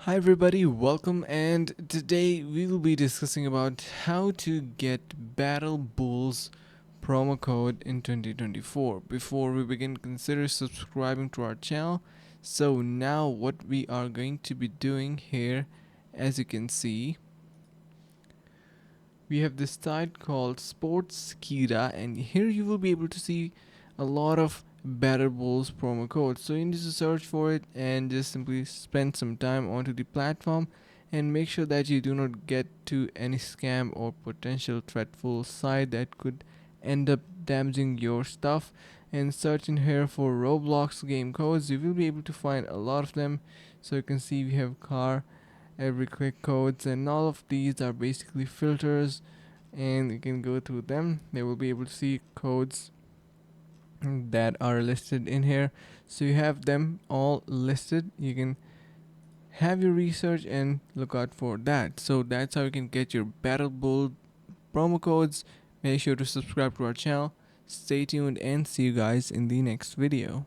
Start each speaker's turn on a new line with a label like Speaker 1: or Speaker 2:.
Speaker 1: Hi everybody, welcome, and today we will be discussing about how to get Battle Bulls promo code in 2024. Before we begin, consider subscribing to our channel. So now what we are going to be doing here, as you can see, we have this site called Sportskeeda, and here you will be able to see a lot of Battle Bulls promo codes. So you need to search for it and just simply spend some time onto the platform and make sure that you do not get to any scam or potential threatful site that could end up damaging your stuff. And search in here for Roblox game codes. You will be able to find a lot of them. So you can see we have car, every quick codes, and all of these are basically filters, and you can go through them. They will be able to see codes that are listed in here, so you have them all listed. You can have your research and look out for that. So that's how you can get your Battle Bull promo codes. Make sure to subscribe to our channel. Stay tuned and see you guys in the next video.